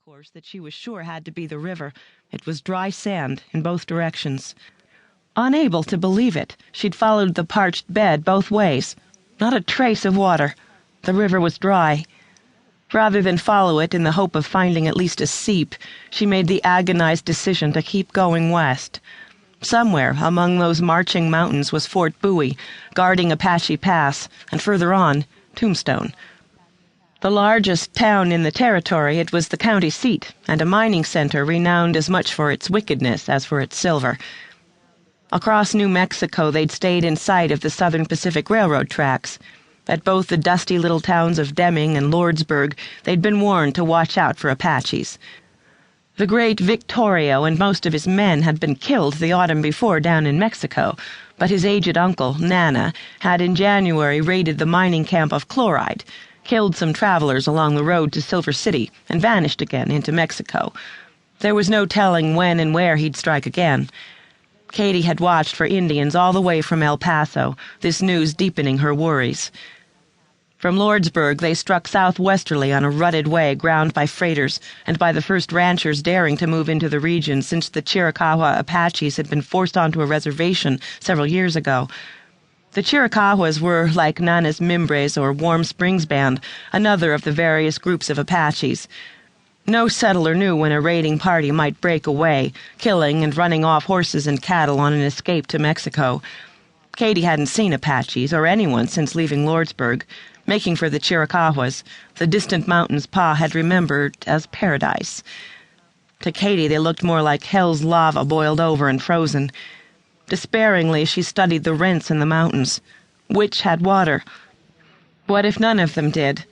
course that she was sure had to be the river. It was dry sand in both directions. Unable to believe it, she'd followed the parched bed both ways. Not a trace of water. The river was dry. Rather than follow it in the hope of finding at least a seep, she made the agonized decision to keep going west. Somewhere among those marching mountains was Fort Bowie, guarding Apache Pass, and further on, Tombstone. The largest town in the territory, it was the county seat, and a mining center renowned as much for its wickedness as for its silver. Across New Mexico they'd stayed in sight of the Southern Pacific Railroad tracks. At both the dusty little towns of Deming and Lordsburg, they'd been warned to watch out for Apaches. The great Victorio and most of his men had been killed the autumn before down in Mexico, but his aged uncle, Nana, had in January raided the mining camp of Chloride, killed some travelers along the road to Silver City, and vanished again into Mexico. There was no telling when and where he'd strike again. Katie had watched for Indians all the way from El Paso, this news deepening her worries. From Lordsburg they struck southwesterly on a rutted way ground by freighters and by the first ranchers daring to move into the region since the Chiricahua Apaches had been forced onto a reservation several years ago. The Chiricahuas were like Nana's Mimbres or Warm Springs Band, another of the various groups of Apaches. No settler knew when a raiding party might break away, killing and running off horses and cattle on an escape to Mexico. Katie hadn't seen Apaches or anyone since leaving Lordsburg, making for the Chiricahuas, the distant mountains Pa had remembered as paradise. To Katie they looked more like hell's lava boiled over and frozen. Despairingly she studied the rents in the mountains. Which had water? What if none of them did?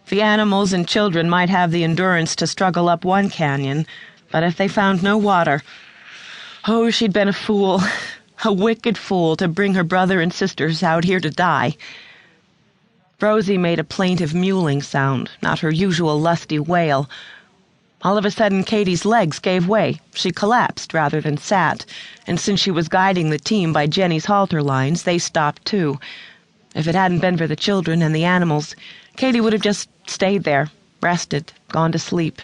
The animals and children might have the endurance to struggle up one canyon, but if they found no water... Oh, she'd been a fool, a wicked fool, to bring her brother and sisters out here to die. Rosie made a plaintive mewling sound, not her usual lusty wail. All of a sudden Katie's legs gave way. She collapsed rather than sat, and since she was guiding the team by Jenny's halter lines, they stopped too. If it hadn't been for the children and the animals, Katie would have just stayed there, rested, gone to sleep.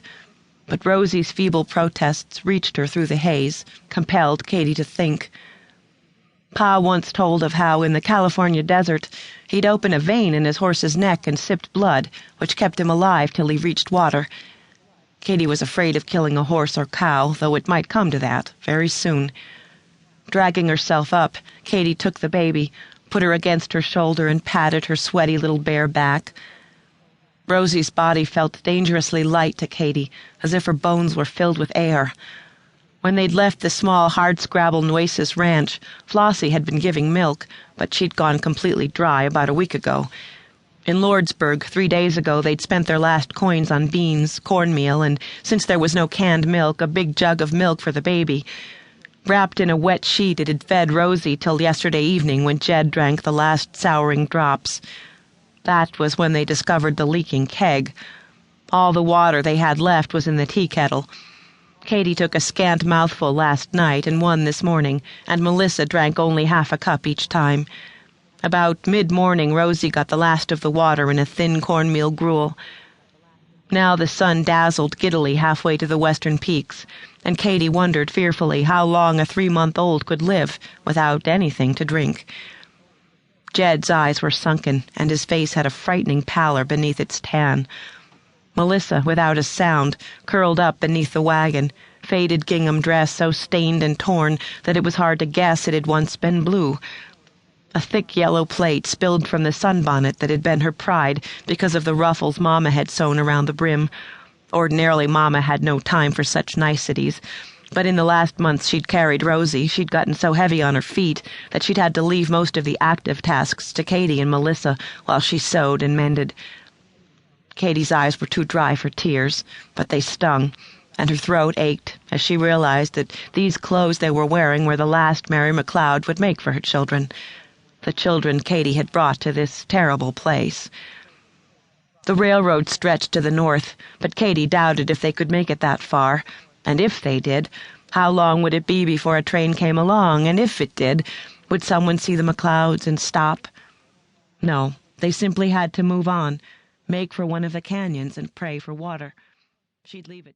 But Rosie's feeble protests reached her through the haze, compelled Katie to think. Pa once told of how, in the California desert, he'd open a vein in his horse's neck and sipped blood, which kept him alive till he reached water. Katie was afraid of killing a horse or cow, though it might come to that, very soon. Dragging herself up, Katie took the baby, put her against her shoulder and patted her sweaty little bare back. Rosie's body felt dangerously light to Katie, as if her bones were filled with air. When they'd left the small hardscrabble Nueces ranch, Flossie had been giving milk, but she'd gone completely dry about a week ago. In Lordsburg, 3 days ago, they'd spent their last coins on beans, cornmeal, and, since there was no canned milk, a big jug of milk for the baby. Wrapped in a wet sheet, it had fed Rosie till yesterday evening when Jed drank the last souring drops. That was when they discovered the leaking keg. All the water they had left was in the tea kettle. Katie took a scant mouthful last night and one this morning, and Melissa drank only half a cup each time. About mid-morning, Rosie got the last of the water in a thin cornmeal gruel. Now the sun dazzled giddily halfway to the western peaks, and Katie wondered fearfully how long a 3-month-old could live without anything to drink. Jed's eyes were sunken, and his face had a frightening pallor beneath its tan. Melissa, without a sound, curled up beneath the wagon, faded gingham dress so stained and torn that it was hard to guess it had once been blue. A thick yellow plate spilled from the sunbonnet that had been her pride because of the ruffles Mama had sewn around the brim. Ordinarily, Mama had no time for such niceties, but in the last months she'd carried Rosie, she'd gotten so heavy on her feet that she'd had to leave most of the active tasks to Katie and Melissa while she sewed and mended. Katie's eyes were too dry for tears, but they stung, and her throat ached as she realized that these clothes they were wearing were the last Mary MacLeod would make for her children. The children Katie had brought to this terrible place. The railroad stretched to the north, but Katie doubted if they could make it that far, and if they did, how long would it be before a train came along, and if it did, would someone see the MacLeods and stop? No, they simply had to move on, make for one of the canyons and pray for water. She'd leave it to